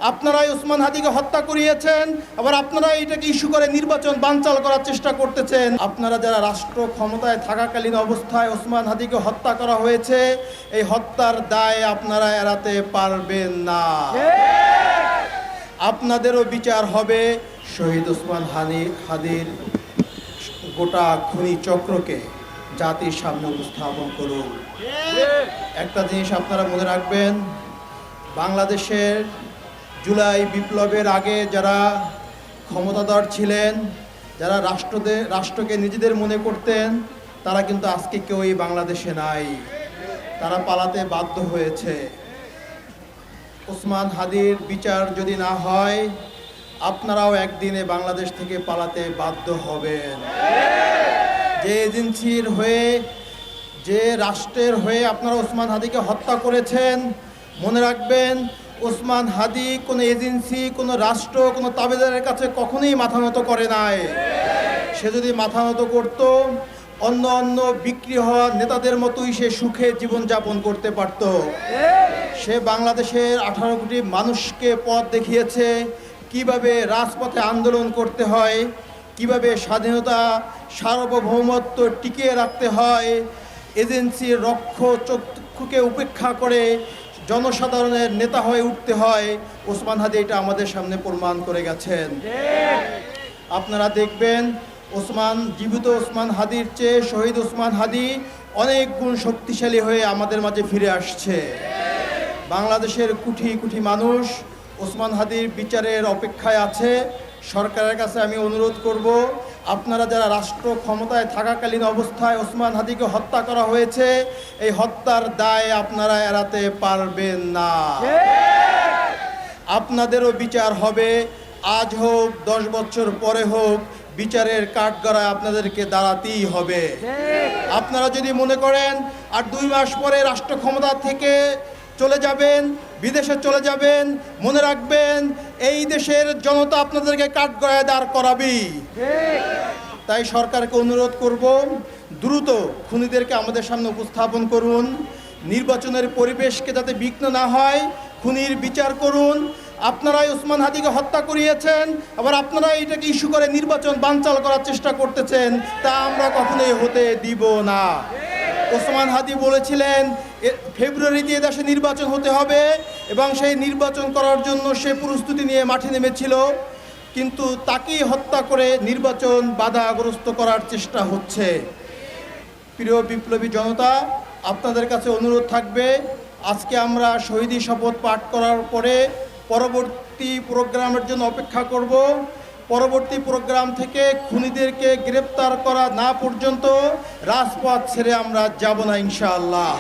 আপনারাই ওসমান হাদিকে হত্যা করিয়েছেন, আবার আপনারাই এটাকে ইস্যু করে নির্বাচন বানচাল করার চেষ্টা করতেছেন। আপনারা যারা রাষ্ট্র ক্ষমতায় থাকাকালীন অবস্থায় ওসমান হাদিকে হত্যা করা হয়েছে, এই হত্যার দায় আপনারা এড়াতে পারবেন না। আপনাদেরও বিচার হবে। শহীদ ওসমান হাদির গোটা খুনি চক্রকে জাতির সামনে উপস্থাপন করুন। একটা জিনিস আপনারা মনে রাখবেন, বাংলাদেশের জুলাই বিপ্লবের আগে যারা ক্ষমতাধর ছিলেন, যারা রাষ্ট্রকে নিজেদের মনে করতেন, তারা কিন্তু আজকে কেউই বাংলাদেশে নাই। তারা পালাতে বাধ্য হয়েছে। ওসমান হাদির বিচার যদি না হয়, আপনারাও একদিনে বাংলাদেশ থেকে পালাতে বাধ্য হবেন। যে এজেন্সির হয়ে, যে রাষ্ট্রের হয়ে আপনারা ওসমান হাদিকে হত্যা করেছেন, মনে রাখবেন ওসমান হাদি কোনো এজেন্সি, কোনো রাষ্ট্র, কোনো তাবেদারের কাছে কখনোই মাথা নত করে নাই। সে যদি মাথা নত করত, অন্য বিক্রি হওয়া নেতাদের মতোই সে সুখে জীবনযাপন করতে পারত। সে বাংলাদেশের 18 কোটি মানুষকে পথ দেখিয়েছে কিভাবে রাজপথে আন্দোলন করতে হয়, কিভাবে স্বাধীনতা সার্বভৌমত্ব টিকিয়ে রাখতে হয়, এজেন্সির রক্ষচক্ষুকে উপেক্ষা করে জনসাধারণের নেতা হয়ে উঠতে হয়। ওসমান হাদি এটা আমাদের সামনে প্রমাণ করে গেছেন। আপনারা দেখবেন জীবিত ওসমান হাদির চেয়ে শহীদ ওসমান হাদি অনেক গুণ শক্তিশালী হয়ে আমাদের মাঝে ফিরে আসছে। বাংলাদেশের কোটি কোটি মানুষ ওসমান হাদির বিচারের অপেক্ষায় আছে। সরকারের কাছে আমি অনুরোধ করব, আপনারা যারা রাষ্ট্র ক্ষমতায় থাকাকালীন অবস্থায় ওসমান হাদিকে হত্যা করা হয়েছে, এই হত্যার দায় আপনারা এড়াতে পারবেন না। আপনাদেরও বিচার হবে। আজ হোক, 10 বছর পরে হোক, বিচারের কাঠগড়ায় আপনাদেরকে দাঁড়াতেই হবে। আপনারা যদি মনে করেন আর 2 মাস পরে রাষ্ট্র ক্ষমতা থেকে চলে যাবেন, বিদেশে চলে যাবেন, মনে রাখবেন এই দেশের জনতা আপনাদেরকে কাঠগড়ায় দাঁড় করাবে। তাই সরকারকে অনুরোধ করব, দ্রুত খুনিদেরকে আমাদের সামনে উপস্থাপন করুন। নির্বাচনের পরিবেশকে যাতে বিঘ্ন না হয়, খুনির বিচার করুন। আপনারাই ওসমান হাদিকে হত্যা করিয়েছেন, আবার আপনারাই এটাকে ইস্যু করে নির্বাচন বানচাল করার চেষ্টা করতেছেন। তা আমরা কখনোই হতে দিব না। ওসমান হাদি বলেছিলেন ফেব্রুয়ারিতে দেশে নির্বাচন হতে হবে, এবং সেই নির্বাচন করার জন্য সে প্রস্তুতি নিয়ে মাঠে নেমেছিল, কিন্তু তাকেই হত্যা করে নির্বাচন বাধাগ্রস্ত করার চেষ্টা হচ্ছে। প্রিয় বিপ্লবী জনতা, আপনাদের কাছে অনুরোধ থাকবে, আজকে আমরা শহীদি শপথ পাঠ করার পরে পরবর্তী প্রোগ্রামের জন্য অপেক্ষা করব। পরবর্তী প্রোগ্রাম থেকে খুনিদেরকে গ্রেপ্তার করা না পর্যন্ত রাজপথ ছেড়ে আমরা যাব না, ইনশাআল্লাহ।